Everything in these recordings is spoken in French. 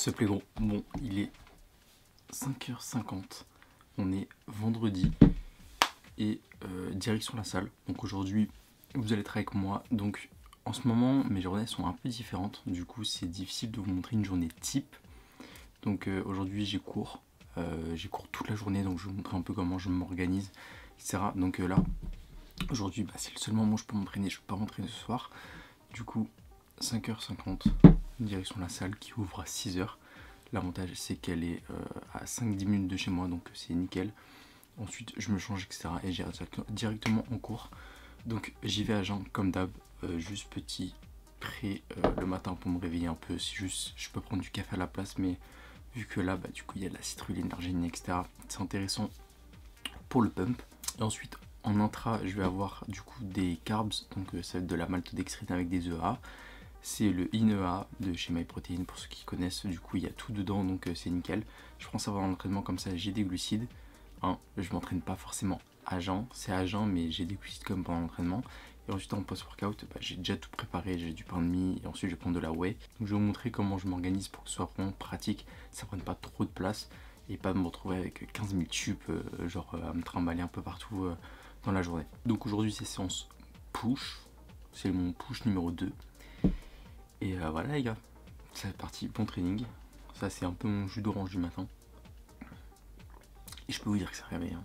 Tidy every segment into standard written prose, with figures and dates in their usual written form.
Ce plaît gros. Bon, il est 5h50. On est vendredi et direction la salle. Donc aujourd'hui, vous allez être avec moi. Donc en ce moment, mes journées sont un peu différentes. Du coup, c'est difficile de vous montrer une journée type. Donc aujourd'hui, j'ai cours. J'ai cours toute la journée. Donc je vais vous montrer un peu comment je m'organise, etc. Donc là, aujourd'hui, c'est le seul moment où je peux m'entraîner. Je ne peux pas m'entraîner ce soir. Du coup, 5h50, direction la salle qui ouvre à 6h. L'avantage, c'est qu'elle est à 5-10 minutes de chez moi, donc c'est nickel. Ensuite, je me change, etc. et j'irai directement en cours. Donc, j'y vais à jeun, comme d'hab, juste petit prêt le matin pour me réveiller un peu. Si juste, je peux prendre du café à la place, mais vu que là, du coup, il y a de la citrulline, l'arginine, etc. C'est intéressant pour le pump. Et ensuite, en intra, je vais avoir du coup des carbs, donc ça va être de la maltodextrine avec des EA. C'est le INEA de chez MyProtein pour ceux qui connaissent. Du coup, il y a tout dedans, donc c'est nickel. Je prends ça avant l'entraînement, comme ça j'ai des glucides. Hein, je m'entraîne pas forcément à jeun, c'est à jeun, mais j'ai des glucides comme pendant l'entraînement. Et ensuite, en post-workout, j'ai déjà tout préparé. J'ai du pain de mie et ensuite je vais prendre de la whey. Donc, je vais vous montrer comment je m'organise pour que ce soit vraiment pratique, ça prenne pas trop de place et pas me retrouver avec 15 000 tubes, genre à me trimballer un peu partout dans la journée. Donc, aujourd'hui, c'est séance push. C'est mon push numéro 2. Et voilà les gars, c'est parti, bon training. Ça c'est un peu mon jus d'orange du matin. Et je peux vous dire que ça réveille. Hein.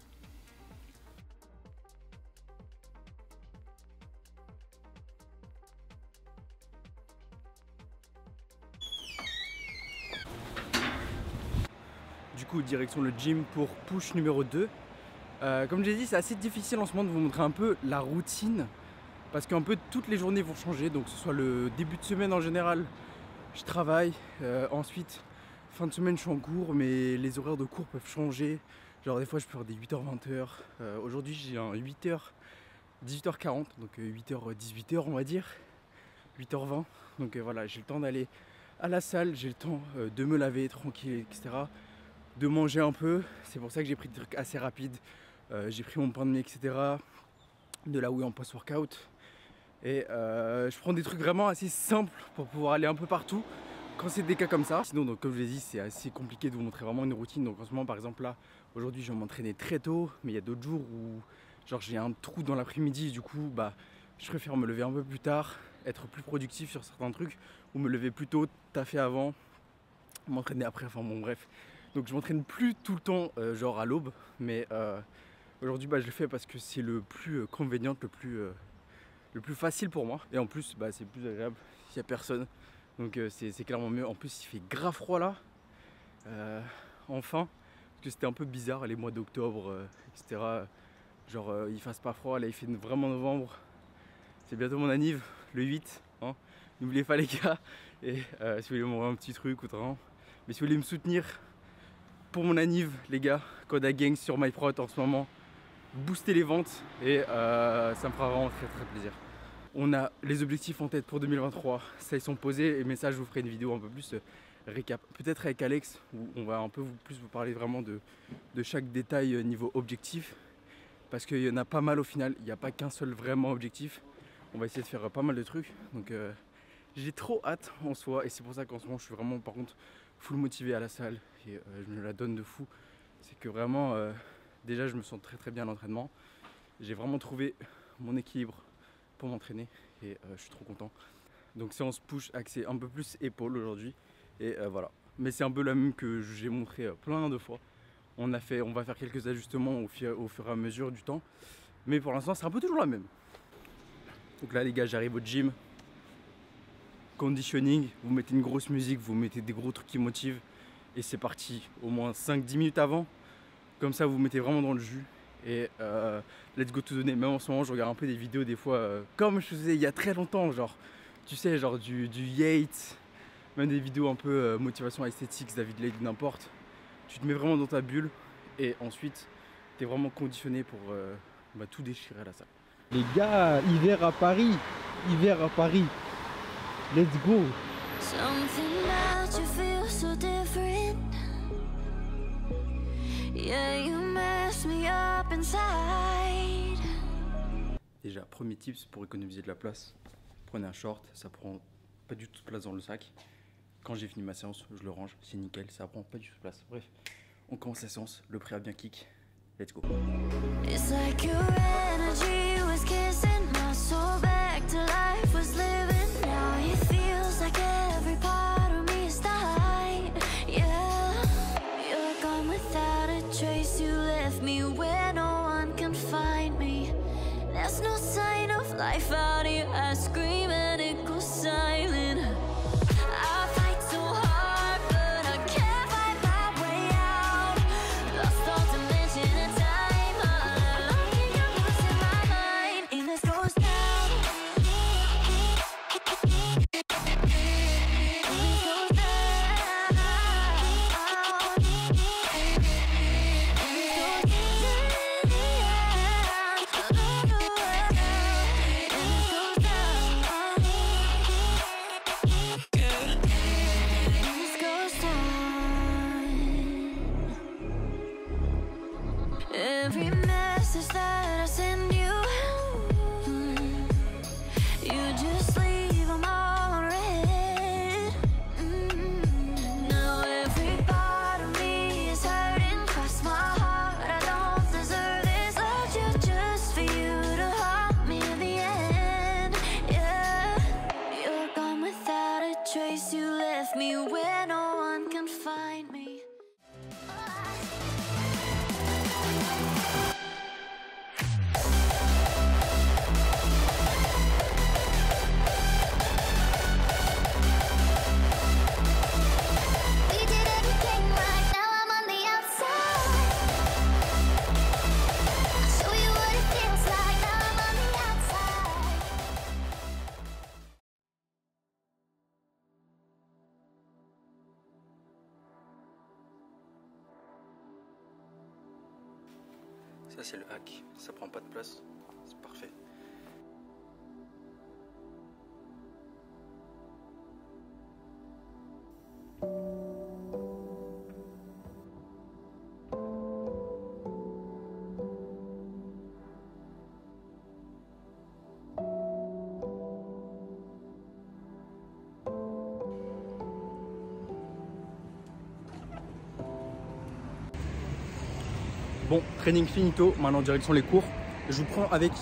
Du coup, direction le gym pour push numéro 2. Comme j'ai dit, c'est assez difficile en ce moment de vous montrer un peu la routine. Parce qu'un peu toutes les journées vont changer, donc que ce soit le début de semaine en général, je travaille, ensuite fin de semaine je suis en cours, mais les horaires de cours peuvent changer, genre des fois je peux faire des 8h-20h, aujourd'hui j'ai un 8h, 18h40, donc 8h, 18h on va dire, 8h20, donc voilà, j'ai le temps d'aller à la salle, j'ai le temps de me laver tranquille, etc., de manger un peu, c'est pour ça que j'ai pris des trucs assez rapides, j'ai pris mon pain de mie, etc., de la whey en post-workout. Et je prends des trucs vraiment assez simples pour pouvoir aller un peu partout quand c'est des cas comme ça. Sinon, donc, comme je l'ai dit, c'est assez compliqué de vous montrer vraiment une routine. Donc en ce moment, par exemple, là, aujourd'hui, je vais m'entraîner très tôt. Mais il y a d'autres jours où genre j'ai un trou dans l'après-midi. Du coup, je préfère me lever un peu plus tard, être plus productif sur certains trucs, ou me lever plus tôt, taffer avant, m'entraîner après. Enfin bon, bref. Donc je m'entraîne plus tout le temps, genre à l'aube. Mais aujourd'hui, je le fais parce que c'est le plus convenient, le plus facile pour moi. Et en plus, c'est plus agréable, il n'y a personne. Donc c'est clairement mieux. En plus, il fait grave froid là. Enfin, parce que c'était un peu bizarre les mois d'octobre, etc. Genre, il fasse pas froid. Là, il fait vraiment novembre. C'est bientôt mon anniv, le 8. Hein. N'oubliez pas les gars. Et si vous voulez m'envoyer un petit truc ou autrement. Mais si vous voulez me soutenir pour mon anniv, les gars, code AGANG sur MyProt en ce moment. Booster les ventes et ça me fera vraiment très très plaisir. On a les objectifs en tête pour 2023, ça ils sont posés, mais ça je vous ferai une vidéo un peu plus récap, peut-être avec Alex où on va un peu plus vous parler vraiment de chaque détail niveau objectif, parce qu'il y en a pas mal au final, il n'y a pas qu'un seul vraiment objectif. On va essayer de faire pas mal de trucs, donc j'ai trop hâte en soi, et c'est pour ça qu'en ce moment je suis vraiment par contre full motivé à la salle et je me la donne de fou. C'est que vraiment déjà je me sens très très bien à l'entraînement. J'ai vraiment trouvé mon équilibre pour m'entraîner et je suis trop content. Donc séance push axée un peu plus épaule aujourd'hui et voilà. Mais c'est un peu la même que j'ai montré plein de fois. On va faire quelques ajustements au fur et à mesure du temps. Mais pour l'instant c'est un peu toujours la même. Donc là les gars, j'arrive au gym. Conditioning, vous mettez une grosse musique, vous mettez des gros trucs qui motivent. Et c'est parti, au moins 5-10 minutes avant. Comme ça, vous mettez vraiment dans le jus. Et let's go tout donner. Même en ce moment, je regarde un peu des vidéos des fois, comme je faisais il y a très longtemps. Genre, tu sais, genre du Yates. Même des vidéos un peu motivation esthétique, David Lade, n'importe. Tu te mets vraiment dans ta bulle. Et ensuite, tu es vraiment conditionné pour tout déchirer à la salle. Les gars, hiver à Paris. Hiver à Paris. Let's go. Something about you feels so different. Yeah, you mess me up inside. Déjà, premier tips pour économiser de la place. Prenez un short, ça prend pas du tout de place dans le sac. quand j'ai fini ma séance, je le range, c'est nickel, ça prend pas du tout de place. Bref, on commence la séance, le pré a bien kick. Let's go. It's like your energy was kissing my soul back to life, was living. Now it feels like every part of me is dying. Yeah, you're gone without a trace. You left me where no one can find me. There's no sign of life out here. I scream and it goes silent. I fight so hard, but I can't fight my way out. Lost all dimension and time. Looking your voice in my mind, and this goes down. And this goes down. Every message that I send you, you just leave them all unread. Now every part of me is hurting, cross my heart. I don't deserve this. Loved you just for you to haunt me in the end. Yeah, you're gone without a trace. You left me where no one can find me. We did everything right, now I'm on the outside. I'll show you what it feels like, now I'm on the outside. Ça c'est le hack, ça prend pas de place, c'est parfait. Bon, training finito, maintenant direction les cours. Je vous prends avec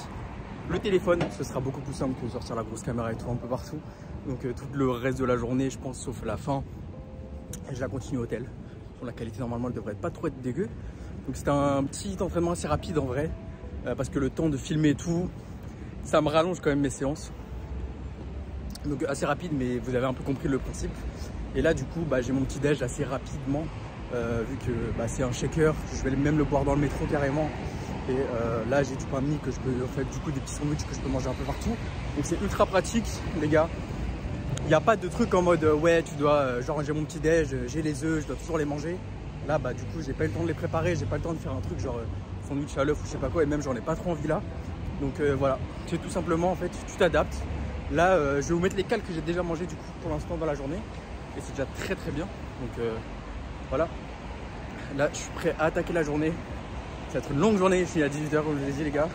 le téléphone, ce sera beaucoup plus simple que de sortir la grosse caméra et tout un peu partout. Donc tout le reste de la journée, je pense, sauf la fin, je la continue au tel. Bon, la qualité normalement elle devrait pas trop être dégueu. Donc c'était un petit entraînement assez rapide en vrai, parce que le temps de filmer et tout, ça me rallonge quand même mes séances. Donc assez rapide, mais vous avez un peu compris le principe. Et là du coup, j'ai mon petit déj assez rapidement. Vu que c'est un shaker, je vais même le boire dans le métro carrément. Et là j'ai du pain de mie que je peux, en fait du coup des petits sandwichs que je peux manger un peu partout. Donc c'est ultra pratique les gars. Il n'y a pas de truc en mode ouais tu dois, genre j'ai mon petit déj, j'ai les œufs, je dois toujours les manger. Là du coup j'ai pas eu le temps de les préparer, j'ai pas le temps de faire un truc genre sandwich à l'œuf ou je sais pas quoi, et même j'en ai pas trop envie là. Donc voilà, c'est tout simplement en fait tu t'adaptes. Là je vais vous mettre les cales que j'ai déjà mangé du coup pour l'instant dans la journée. Et c'est déjà très très bien. Donc voilà. Là, je suis prêt à attaquer la journée. Ça va être une longue journée, je finis à 18h comme je vous l'ai dit les gars.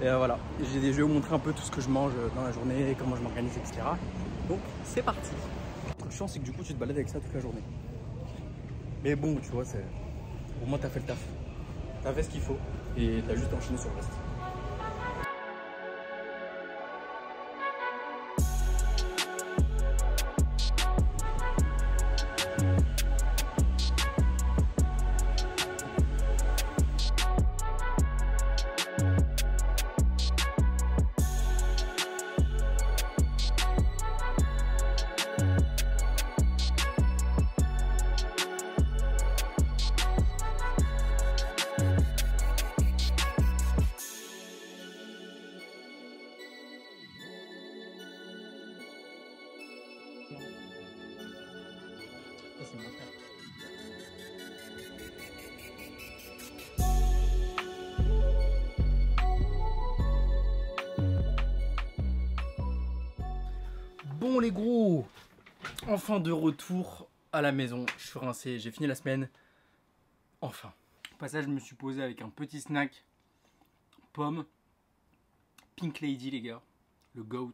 Et voilà, je vais vous montrer un peu tout ce que je mange dans la journée, comment je m'organise, etc. Donc c'est parti. Le truc chiant c'est que du coup tu te balades avec ça toute la journée. Mais bon, tu vois, au moins t'as fait le taf. T'as fait ce qu'il faut et t'as juste enchaîné sur le reste. C'est mon frère. Bon les gros, enfin de retour à la maison, je suis rincé, j'ai fini la semaine. Enfin. Au passage, je me suis posé avec un petit snack. Pomme. Pink Lady les gars. Le GOAT.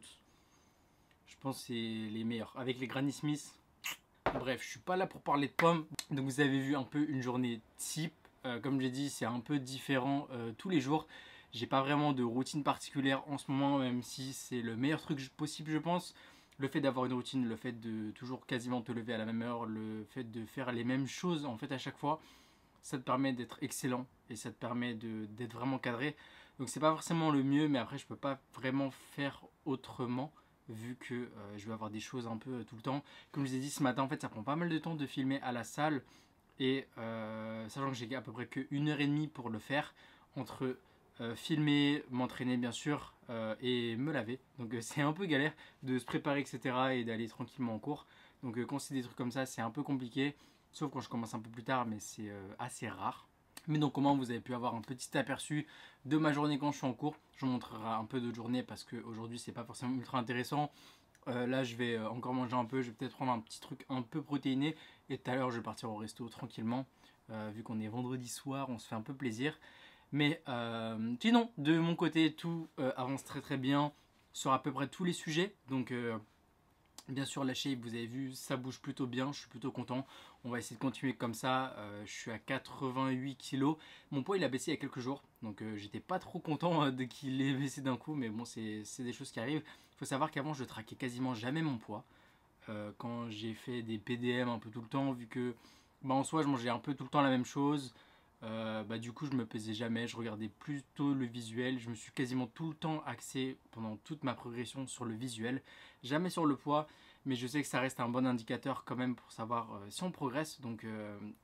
Je pense que c'est les meilleurs. Avec les Granny Smith. Bref, je suis pas là pour parler de pommes. Donc vous avez vu un peu une journée type. Comme j'ai dit, c'est un peu différent tous les jours. J'ai pas vraiment de routine particulière en ce moment, même si c'est le meilleur truc possible, je pense. Le fait d'avoir une routine, le fait de toujours quasiment te lever à la même heure, le fait de faire les mêmes choses en fait à chaque fois, ça te permet d'être excellent et ça te permet d'être vraiment cadré. Donc c'est pas forcément le mieux, mais après je peux pas vraiment faire autrement vu que je vais avoir des choses un peu tout le temps. Comme je vous ai dit ce matin, en fait ça prend pas mal de temps de filmer à la salle et sachant que j'ai à peu près que 1h30 pour le faire entre filmer, m'entraîner bien sûr et me laver. Donc c'est un peu galère de se préparer etc. et d'aller tranquillement en cours. Donc quand c'est des trucs comme ça c'est un peu compliqué. Sauf quand je commence un peu plus tard mais c'est assez rare. Mais donc au moins vous avez pu avoir un petit aperçu de ma journée quand je suis en cours. Je vous montrerai un peu d'autres journées parce qu'aujourd'hui c'est pas forcément ultra intéressant. Là je vais encore manger un peu, je vais peut-être prendre un petit truc un peu protéiné. Et tout à l'heure je vais partir au resto tranquillement. Vu qu'on est vendredi soir, on se fait un peu plaisir. Mais sinon, de mon côté, tout avance très très bien sur à peu près tous les sujets. Donc bien sûr la shape, vous avez vu, ça bouge plutôt bien, je suis plutôt content. On va essayer de continuer comme ça. Je suis à 88 kg. Mon poids il a baissé il y a quelques jours. Donc j'étais pas trop content de qu'il ait baissé d'un coup. Mais bon, c'est des choses qui arrivent. Il faut savoir qu'avant je traquais quasiment jamais mon poids. Quand j'ai fait des PDM un peu tout le temps, vu que en soi je mangeais un peu tout le temps la même chose. Du coup je me pesais jamais, je regardais plutôt le visuel, je me suis quasiment tout le temps axé pendant toute ma progression sur le visuel, jamais sur le poids, mais je sais que ça reste un bon indicateur quand même pour savoir si on progresse. Donc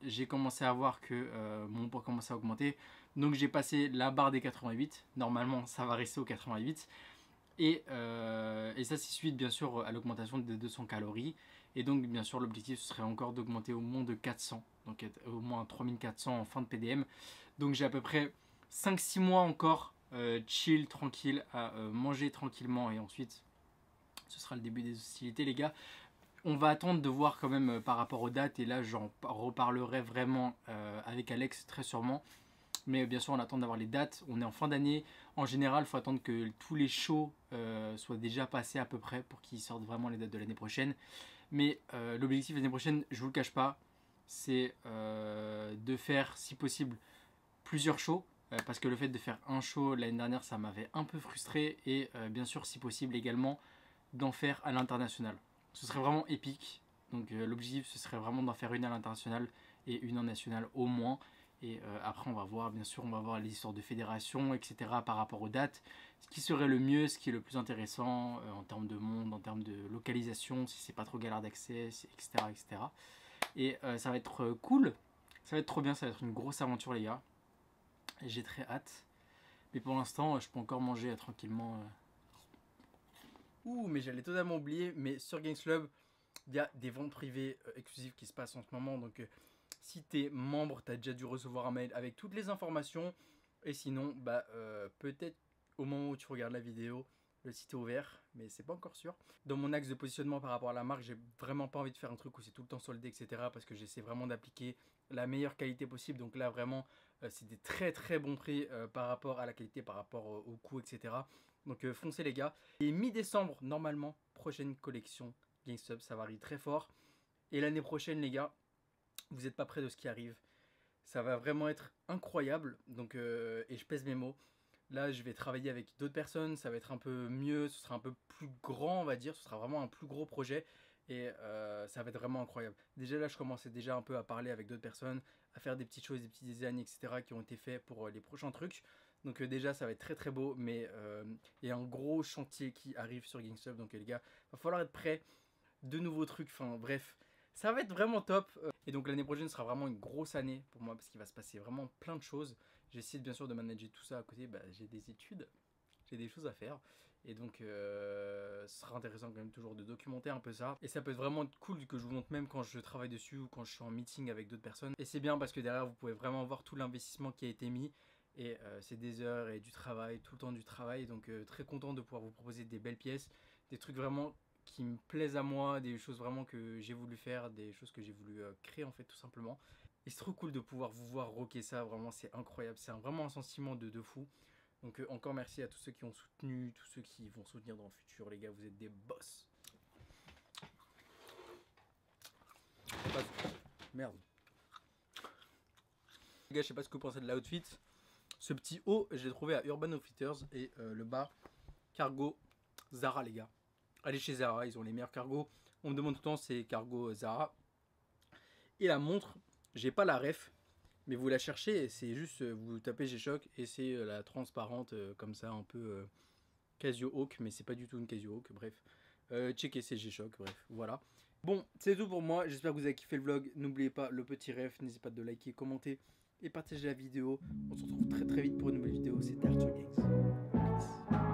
j'ai commencé à voir que mon poids commençait à augmenter, donc j'ai passé la barre des 88, normalement ça va rester aux 88. Et ça c'est suite bien sûr à l'augmentation des 200 calories. Et donc bien sûr l'objectif ce serait encore d'augmenter au moins de 400. Donc au moins 3400 en fin de PDM. Donc j'ai à peu près 5-6 mois encore chill, tranquille, à manger tranquillement. Et ensuite ce sera le début des hostilités les gars. On va attendre de voir quand même par rapport aux dates. Et là j'en reparlerai vraiment avec Alex très sûrement. Mais bien sûr on attend d'avoir les dates, on est en fin d'année. En général il faut attendre que tous les shows soient déjà passés à peu près pour qu'ils sortent vraiment les dates de l'année prochaine. Mais l'objectif l'année prochaine, je vous le cache pas, c'est de faire si possible plusieurs shows. Parce que le fait de faire un show l'année dernière ça m'avait un peu frustré. Et bien sûr si possible également d'en faire à l'international. Ce serait vraiment épique. Donc l'objectif ce serait vraiment d'en faire une à l'international et une en national au moins. Et après on va voir, bien sûr on va voir les histoires de fédération etc. par rapport aux dates, ce qui serait le mieux, ce qui est le plus intéressant en termes de monde, en termes de localisation, si c'est pas trop galère d'accès, etc. etc. Et ça va être cool, ça va être trop bien, ça va être une grosse aventure les gars. Et j'ai très hâte, mais pour l'instant je peux encore manger tranquillement. Ouh, mais j'allais totalement oublier, mais sur Gains Club, il y a des ventes privées exclusives qui se passent en ce moment, donc si tu es membre, tu as déjà dû recevoir un mail avec toutes les informations. Et sinon, peut-être au moment où tu regardes la vidéo, le site est ouvert, mais c'est pas encore sûr. Dans mon axe de positionnement par rapport à la marque, j'ai vraiment pas envie de faire un truc où c'est tout le temps soldé, etc. Parce que j'essaie vraiment d'appliquer la meilleure qualité possible. Donc là, vraiment, c'est des très très bons prix par rapport à la qualité, par rapport au coût, etc. Donc foncez les gars. Et mi-décembre, normalement, prochaine collection GainStop, ça varie très fort. Et l'année prochaine, les gars, vous n'êtes pas près de ce qui arrive. Ça va vraiment être incroyable. Donc, et je pèse mes mots. Là, je vais travailler avec d'autres personnes. Ça va être un peu mieux. Ce sera un peu plus grand, on va dire. Ce sera vraiment un plus gros projet. Et ça va être vraiment incroyable. Déjà là, je commençais déjà un peu à parler avec d'autres personnes, à faire des petites choses, des petits designs, etc. qui ont été faits pour les prochains trucs. Donc déjà, ça va être très très beau. Mais il y a un gros chantier qui arrive sur GainStop. Donc les gars, il va falloir être prêts. De nouveaux trucs. Enfin bref, ça va être vraiment top. Et donc l'année prochaine sera vraiment une grosse année pour moi parce qu'il va se passer vraiment plein de choses. J'essaie bien sûr de manager tout ça à côté. J'ai des études, j'ai des choses à faire. Et donc ce sera intéressant quand même toujours de documenter un peu ça. Et ça peut être vraiment cool que je vous montre même quand je travaille dessus ou quand je suis en meeting avec d'autres personnes. Et c'est bien parce que derrière vous pouvez vraiment voir tout l'investissement qui a été mis. Et c'est des heures et du travail, tout le temps du travail. Donc très content de pouvoir vous proposer des belles pièces, des trucs vraiment qui me plaisent à moi, des choses vraiment que j'ai voulu faire, des choses que j'ai voulu créer en fait tout simplement. Et c'est trop cool de pouvoir vous voir rocker ça, vraiment c'est incroyable, c'est vraiment un sentiment de fou. Donc encore merci à tous ceux qui ont soutenu, tous ceux qui vont soutenir dans le futur les gars, vous êtes des boss. Merde. Les gars, je sais pas ce que vous pensez de l'outfit. Ce petit haut, je l'ai trouvé à Urban Outfitters et le bas, cargo Zara, les gars. Allez chez Zara, ils ont les meilleurs cargos. On me demande tout le temps, c'est cargo Zara. Et la montre, j'ai pas la ref, mais vous la cherchez, c'est juste, vous tapez G-Shock et c'est la transparente comme ça, un peu Casio Hawk, mais c'est pas du tout une Casio Hawk, bref. Checkez, c'est G-Shock, bref, voilà. Bon, c'est tout pour moi, j'espère que vous avez kiffé le vlog. N'oubliez pas le petit ref, n'hésitez pas de liker, commenter et partager la vidéo. On se retrouve très très vite pour une nouvelle vidéo, c'était Arthur Gangs. Peace.